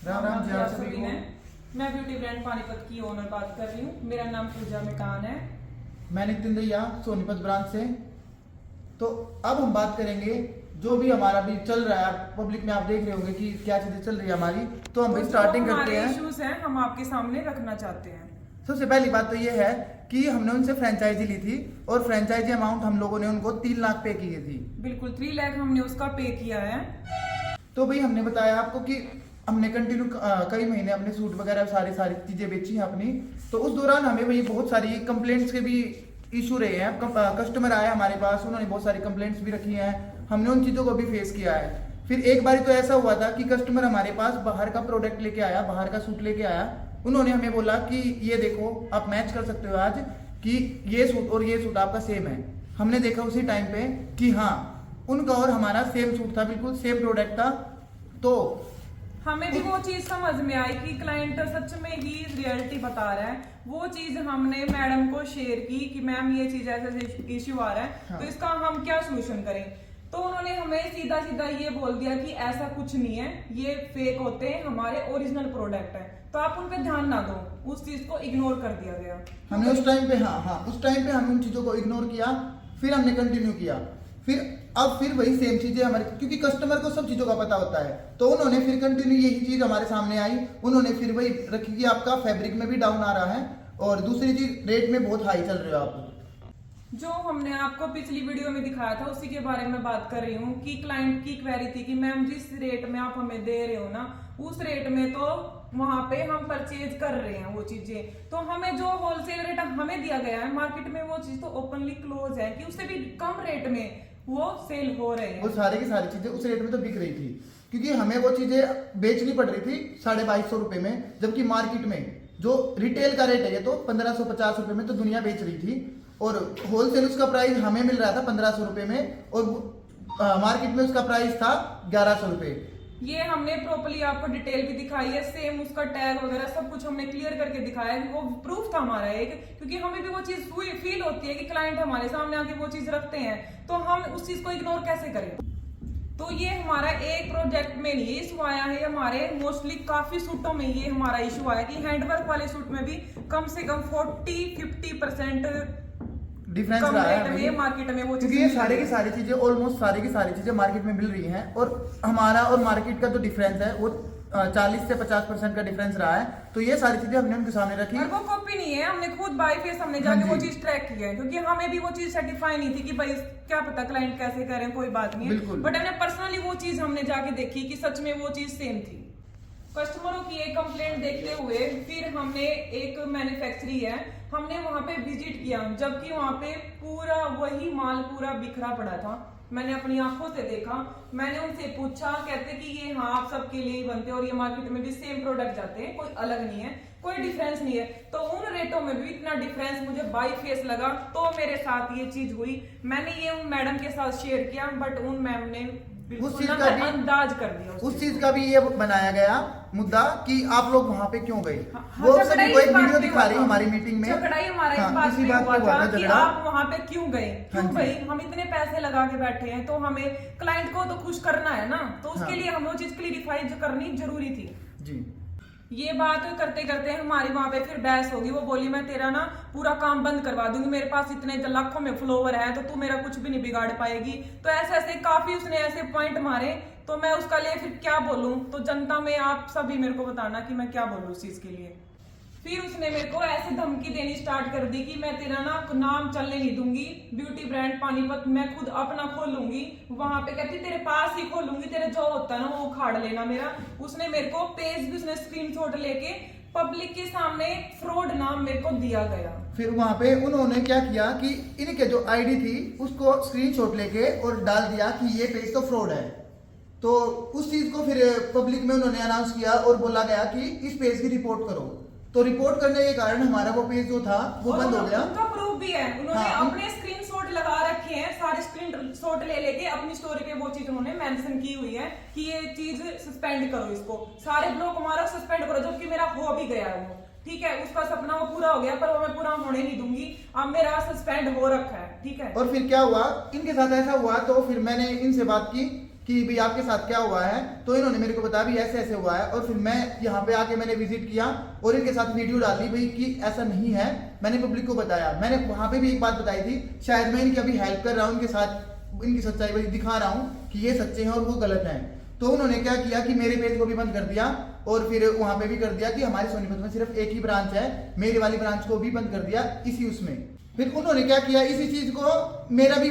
राम राम जी आप सभी को। मैं ब्यूटी ब्रांड पानीपत की ओनर बात कर रही हूँ। मेरा नाम पूजा मिकान है। मैं नितिन दैया सोनीपत ब्रांच से। तो अब हम बात करेंगे जो भी हमारा भी चल रहा है, पब्लिक में आप देख रहे होंगे कि क्या चीजें चल रही है हमारी। तो हम भी स्टार्टिंग करते हैं। इश्यूज हैं हम आपके सामने रखना चाहते हैं। सबसे पहली बात तो ये है कि हमने उनसे फ्रेंचाइजी ली थी और फ्रेंचाइजी अमाउंट हम लोगों ने उनको 3 लाख पे की थी। बिल्कुल 3 लाख हमने उसका पे किया है। तो भाई हमने बताया आपको कि हमने कंटिन्यू कई महीने अपने सूट वगैरह सारी चीजें बेची हैं अपनी। तो उस दौरान हमें भाई बहुत सारी कंप्लेंट्स के भी इशू रहे हैं। कस्टमर आए हमारे पास, उन्होंने बहुत सारी कंप्लेंट्स भी रखी हैं। हमने उन चीजों को भी फेस किया है। फिर एक बार तो ऐसा हुआ था कि कस्टमर हमारे पास बाहर का प्रोडक्ट लेके आया, बाहर का सूट लेके आया। उन्होंने हमें बोला कि ये देखो आप मैच कर सकते हो आज कि ये सूट और ये सूट आपका सेम है। हमने देखा उसी टाइम पे कि हाँ उनका और हमारा सेम सूट था, बिल्कुल सेम प्रोडक्ट था। तो हमें भी वो चीज समझ में आई कि क्लाइंट सच में ही रियलिटी बता रहा है। वो चीज हमने मैडम को शेयर की कि मैम ये चीज ऐसा इश्यू आ रहा है, हाँ। तो इसका हम क्या सोल्यूशन करें। तो उन्होंने हमें सीधा सीधा ये बोल दिया कि ऐसा कुछ नहीं है, ये फेक होते हैं, हमारे ओरिजिनल प्रोडक्ट है, तो आप उन पे ध्यान ना दो। उस चीज को इग्नोर कर दिया गया। हमने उस टाइम पे उस टाइम पे हमने उन चीजों को इग्नोर किया। फिर हमने कंटिन्यू किया। फिर वही सेम चीजें हमारे, क्योंकि कस्टमर को सब चीजों का पता होता है। तो उन्होंने फिर कंटिन्यू यही चीज हमारे सामने आई। उन्होंने फिर वही रखी कि आपका फैब्रिक में भी डाउन आ रहा है और दूसरी चीज रेट में बहुत हाई चल रहे हो आप। जो हमने आपको पिछली वीडियो में दिखाया था उसी के बारे में बात कर रही हूँ कि क्लाइंट की क्वेरी थी कि मैम जिस रेट में आप हमें दे रहे हो ना, उस रेट में तो वहां पे हम परचेज कर रहे हैं वो चीजें। तो हमें जो होलसेल रेट हमें दिया गया है मार्केट में, वो चीज तो ओपनली क्लोज है कि उससे भी कम रेट में वो सेल हो रहे हैं। वो सारी की सारी चीजें उस रेट में तो बिक रही थी, क्योंकि हमें वो चीजें बेचनी पड़ रही थी 2250 रुपए में, जबकि मार्केट में जो रिटेल का रेट है ये तो 1550 रुपए में तो दुनिया बेच रही थी। और होलसेल उसका प्राइस हमें मिल रहा था 1500 रुपए में और मार्केट में उसका प्राइस था 1100 रुपए। ये हमने प्रॉपर्ली आपको डिटेल भी दिखाई है, सेम उसका टैग वगैरह सब कुछ हमने क्लियर करके दिखाया है। वो प्रूफ था हमारा एक, क्योंकि हमें भी वो चीज फील होती है कि क्लाइंट हमारे सामने आके वो चीज रखते हैं, तो हम उस चीज को इग्नोर कैसे करें। तो ये हमारा एक प्रोजेक्ट में नहीं इशू आया है, हमारे मोस्टली काफी सूटों में ये हमारा इशू आया कि हैंडवर्क वाले सूट में भी कम से कम 40-50% डिफरेंस रहा है मार्केट में वो, क्योंकि ये सारी की सारी चीजें ऑलमोस्ट सारी की सारी चीजें मार्केट में मिल रही हैं। और हमारा और मार्केट का जो डिफरेंस है वो 40 से 50% का डिफरेंस रहा है। तो ये सारी चीजें हमने उनके सामने रखी। और वो कॉपी नहीं है, हमने खुद बाय फेस हमने जाके वो चीज ट्रैक की है, क्योंकि हमें भी वो चीज सेटिस्फाई नहीं थी कि भाई क्या पता क्लाइंट कैसे करें, कोई बात नहीं है। बट हमने पर्सनली वो चीज हमने जाके देखी कि सच में वो चीज सेम थी। कस्टमरों की एक कंप्लेंट देखते हुए फिर हमने एक मैन्युफैक्चरी है, हमने वहां पे विजिट किया, जबकि वहां पे पूरा वही माल पूरा बिखरा पड़ा था। मैंने अपनी आंखों से देखा। मैंने उनसे पूछा, कहते कि ये हाँ आप सबके लिए ही बनते हैं और ये मार्केट में भी सेम प्रोडक्ट जाते हैं, कोई अलग नहीं है, कोई डिफरेंस नहीं है। तो उन रेटों में भी इतना डिफरेंस मुझे बाई फेस लगा, तो मेरे साथ ये चीज हुई। मैंने ये उन मैडम के साथ शेयर किया, बट उन मैम ने उस चीज का भी अंदाज कर दिया। उस चीज का भी ये बनाया गया मुद्दा कि आप लोग वहां पे क्यों गए। वो झगड़ा सभी ही को एक इस बात वीडियो पे दिखा रही हुआ हमारी मीटिंग में। झगड़ा ही हमारा हाँ, इस बात इसी पे बात हुआ पे हुआ था था कि झगड़ा। आप वहां पे क्यों गए, क्यों हाँ जी। भाई हम इतने पैसे लगा के बैठे हैं, तो हमें क्लाइंट को तो खुश करना है ना, तो उसके हाँ। लिए हमें वो चीज क्लियरिफाई करनी जरूरी थी जी। ये बात करते करते हमारी वहां पे फिर बहस होगी। वो बोली मैं तेरा ना पूरा काम बंद करवा दूंगी, मेरे पास इतने लाखों में फ्लोवर है, तो तू मेरा कुछ भी नहीं बिगाड़ पाएगी। तो ऐसे ऐसे काफी उसने ऐसे पॉइंट मारे, तो मैं उसका लिए फिर क्या बोलूं। तो जनता में आप सभी मेरे को बताना कि मैं क्या बोलूं उस चीज के लिए। फिर उसने मेरे को ऐसे धमकी देनी स्टार्ट कर दी कि मैं तेरा ना नाम चलने नहीं दूंगी, ब्यूटी ब्रांड पानीपत मैं खुद अपना खोलूंगी, वहां पे कहती तेरे पास ही खोलूंगी, तेरे जो होता है ना वो उखाड़ लेना मेरा। उसने मेरे को पेज भी उसने स्क्रीनशॉट लेके पब्लिक के सामने फ्रॉड नाम मेरे को दिया गया। फिर वहां पे उन्होंने क्या किया कि इनके जो आईडी थी उसको स्क्रीनशॉट लेके और डाल दिया कि ये पेज तो फ्रॉड है। तो उस चीज को फिर पब्लिक में उन्होंने अनाउंस किया और बोला गया कि इस पेज की रिपोर्ट करो। तो रिपोर्ट करने के कारण हमारा वो पेज जो था वो बंद हो गया। उनका प्रूफ भी है, उन्होंने हाँ, अपने स्क्रीनशॉट लगा रखे हैं, सारे स्क्रीनशॉट ले लेके अपनी स्टोरी पे वो चीज उन्होंने मेंशन की हुई है कि ये चीज सस्पेंड करो, इसको सारे ब्लॉक मारो, सस्पेंड करो, जबकि मेरा हो भी गया है वो। ठीक है, उसका सपना वो पूरा हो गया, पर वो मैं पूरा होने नहीं दूंगी। अब मेरा सस्पेंड हो रखा है। ठीक है। और फिर क्या हुआ, इनके साथ ऐसा हुआ तो फिर मैंने इनसे बात की कि भाई आपके साथ क्या हुआ है। तो इन्होंने मेरे को बताया भी ऐसे ऐसे हुआ है, और फिर मैं यहाँ पे आके मैंने विजिट किया और इनके साथ वीडियो डाल दी भाई कि ऐसा नहीं है। मैंने पब्लिक को बताया, मैंने वहां पे भी एक बात बताई थी, शायद मैं इनकी अभी हेल्प कर रहा हूँ, इनके साथ इनकी सच्चाई भाई दिखा रहा हूँ कि ये सच्चे हैं और वो गलत हैं। तो उन्होंने क्या किया कि मेरे पेज को भी बंद कर दिया और फिर वहां पे भी कर दिया कि हमारे सोनीपत में सिर्फ एक ही ब्रांच है, मेरी वाली ब्रांच को भी बंद कर दिया इसी उसमें। फिर उन्होंने क्या किया, इसी चीज को मेरा भी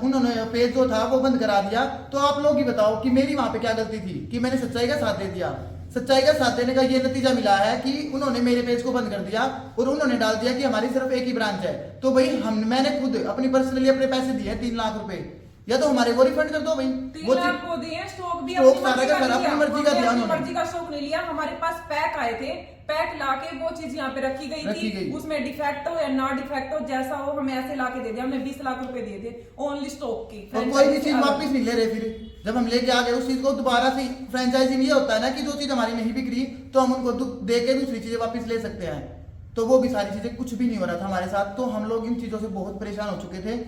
उन्होंने पेज जो था वो बंद करा दिया। तो आप लोग ही बताओ कि मेरी वहां पे क्या गलती थी कि मैंने सच्चाई का साथ दे दिया। सच्चाई का साथ देने का ये नतीजा मिला है कि उन्होंने मेरे पेज को बंद कर दिया और उन्होंने डाल दिया कि हमारी सिर्फ एक ही ब्रांच है। तो भाई मैंने खुद अपनी पर्सनली अपने पैसे दिए 3 लाख रुपए, या तो हमारे वो रिफंड कर दो भाई। 3 लाख को दिए, स्टॉक भी स्टॉक अपनी सारा का सारा अपनी मर्जी का दिया उन्होंने। मर्जी का स्टॉक नहीं लिया। हमारे पास पैक आए थे, पैक लाके वो चीज यहाँ पे रखी गई थी, उसमें डिफेक्ट हो या ना डिफेक्ट हो जैसा हो हमें ऐसे लाके दे दिया। हमने 20 लाख रुपए दिए थे ओनली स्टॉक की। और कोई भी चीज वापस नहीं ले रहे। फिर जब हम लेके आ गए उस चीज को दोबारा से, फ्रेंचाइजिंग ये होता है ना कि जो चीज हमारी नहीं बिक रही तो हम उनको दे के दूसरी चीजें वापस ले सकते हैं। तो वो भी सारी चीजें कुछ भी नहीं हो रहा था हमारे साथ। तो हम लोग इन चीजों से बहुत परेशान हो चुके थे।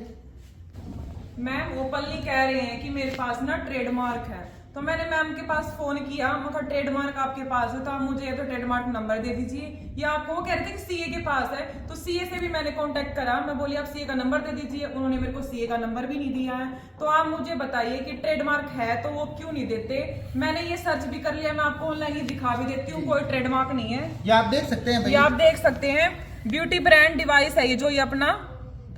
मैम ओपनली कह रहे हैं कि मेरे पास ना ट्रेडमार्क है। तो मैंने मैम के पास फोन किया, मैं कहा ट्रेडमार्क आपके पास है तो आप मुझे तो ट्रेडमार्क नंबर दे दीजिए, या आपको वो कह रहे थे कि सीए के पास है। तो सीए से भी मैंने कांटेक्ट करा, मैं बोली आप सीए का नंबर दे दीजिए, उन्होंने मेरे को सीए का नंबर भी नहीं दिया है। तो आप मुझे बताइए कि ट्रेडमार्क है तो वो क्यों नहीं देते। मैंने ये सर्च भी कर लिया, मैं आपको ऑनलाइन ही दिखा भी देती हूँ, कोई ट्रेडमार्क नहीं है। ये आप देख सकते हैं भाई, ये आप देख सकते हैं ब्यूटी ब्रांड डिवाइस है ये, जो ये अपना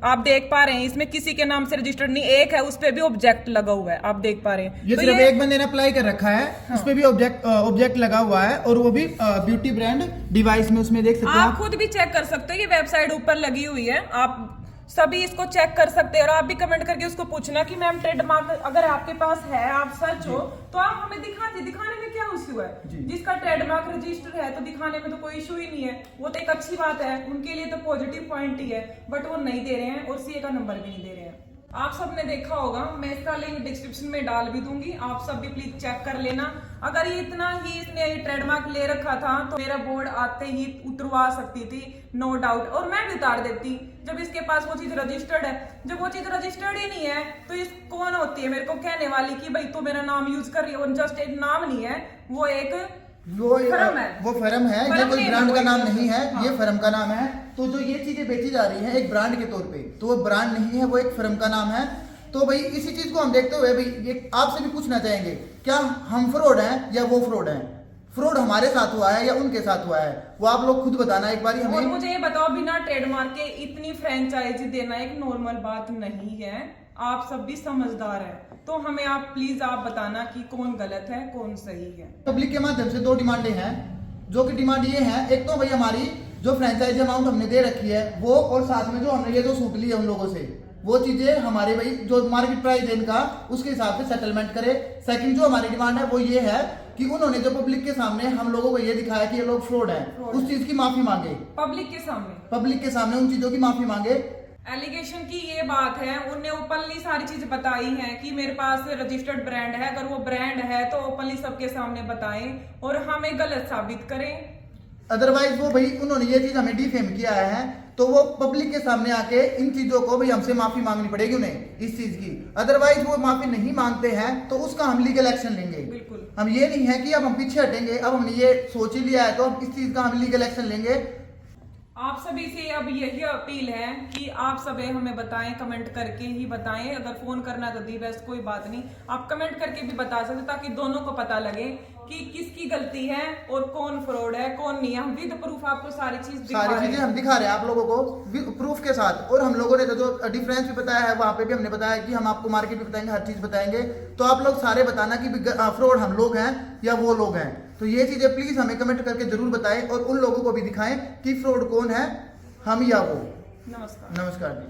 आप देख पा रहे हैं, इसमें किसी के नाम से रजिस्टर्ड नहीं, एक है उस पे भी ऑब्जेक्ट लगा हुआ है, आप देख पा रहे हैं। ये तो सिर्फ एक बंदे ने अप्लाई कर रखा है, हाँ। उस पे भी ऑब्जेक्ट लगा हुआ है और वो भी ब्यूटी ब्रांड डिवाइस में, उसमें देख सकते हैं आप खुद भी चेक कर सकते हो, ये वेबसाइट ऊपर लगी हुई है, आप सभी इसको चेक कर सकते हैं। और आप भी कमेंट करके उसको पूछना कि मैम ट्रेडमार्क अगर आपके पास है, आप सर्च हो तो आप हमें दिखाने में क्या इशू है। जिसका ट्रेडमार्क रजिस्टर है तो दिखाने में तो कोई इशू ही नहीं है, वो तो एक अच्छी बात है, उनके लिए तो पॉजिटिव पॉइंट ही है। बट वो नहीं दे रहे हैं और सीए का नंबर भी नहीं दे रहे हैं। आप सबने देखा होगा, मैं इसका लिंक डिस्क्रिप्शन में डाल भी दूंगी, आप सब भी प्लीज चेक कर लेना। अगर ये इतना ही इसने ट्रेडमार्क ले रखा था तो मेरा बोर्ड आते ही उतरवा सकती थी, नो डाउट, और मैं भी उतार देती जब इसके पास वो चीज रजिस्टर्ड है। जब वो चीज रजिस्टर्ड ही नहीं है तो इस कौन होती है मेरे को कहने वाली कि भाई तू मेरा नाम यूज कर रही है। वो जस्ट एक नाम नहीं है, वो एक फर्म है, वो फर्म है, ये कोई ब्रांड का नाम नहीं है, हाँ। ये फर्म का नाम है। तो जो ये चीजें बेची जा रही हैं एक ब्रांड के तौर पे, तो वो ब्रांड नहीं है, वो एक फर्म का नाम है। तो भाई इसी चीज को हम देखते हुए भाई ये आपसे भी पूछना चाहेंगे, क्या हम फ्रॉड हैं या वो फ्रॉड हैं? फ्रॉड हमारे साथ हुआ है या उनके साथ हुआ है, वो आप लोग खुद बताना एक बार हमें। और मुझे ये बताओ, बिना ट्रेडमार्क के इतनी फ्रेंचाइजी देना एक नॉर्मल बात नहीं है, आप सब भी समझदार हैं। तो हमें आप प्लीज आप बताना कि कौन गलत है कौन सही है। पब्लिक के माध्यम से 2 डिमांडें हैं, जो कि डिमांड ये है, एक तो भाई हमारी जो फ्रेंचाइजी अमाउंट हमने दे रखी है वो, और साथ में जो हमने ये जो सूट ली है उन लोगों से, वो चीजें हमारे भाई जो मार्केट प्राइस है इनका उसके हिसाब से सेटलमेंट करे। सेकंड जो हमारी डिमांड है वो ये है कि उन्होंने जो पब्लिक के सामने हम लोगों को ये दिखाया कि ये लोग फ्रॉड है, उस चीज की माफी मांगे पब्लिक के सामने उन चीजों की माफी मांगे। एलिगेशन की ये बात है, उनने ओपनली सारी चीज बताई है कि मेरे पास रजिस्टर्ड ब्रांड है, अगर वो ब्रांड है तो ओपनली सबके सामने बताएं और हमें गलत साबित करें। अदरवाइज वो भाई उन्होंने ये चीज हमें डिफेम किया है तो वो पब्लिक के सामने आके इन चीजों को भाई हमसे माफी मांगनी पड़ेगी उन्हें इस चीज की। अदरवाइज वो माफी नहीं मांगते हैं तो उसका हम लीगल एक्शन लेंगे। बिल्कुल, हम ये नहीं है कि अब हम पीछे हटेंगे, अब हमने ये सोच ही लिया है तो अब इस चीज का हम लीगल एक्शन लेंगे। आप सभी से अब यही अपील है कि आप सभी हमें बताएं, कमेंट करके ही बताएं। अगर फोन करना तो दी बेस्ट, कोई बात नहीं, आप कमेंट करके भी बता सकते ताकि दोनों को पता लगे कि किसकी गलती है और कौन फ्रॉड है कौन नहीं है। हम विद प्रूफ आपको सारी चीजें हम दिखा रहे हैं आप लोगों को प्रूफ के साथ। और हम लोगों ने जो डिफरेंस भी बताया है वहां पे भी हमने बताया कि हम आपको मार्केट भी बताएंगे, हर चीज बताएंगे। तो आप लोग सारे बताना कि फ्रॉड हम लोग हैं या वो लोग हैं। तो ये चीजें प्लीज हमें कमेंट करके जरूर बताएं और उन लोगों को भी दिखाएं कि फ्रॉड कौन है, हम या वो। नमस्कार नमस्कार जी।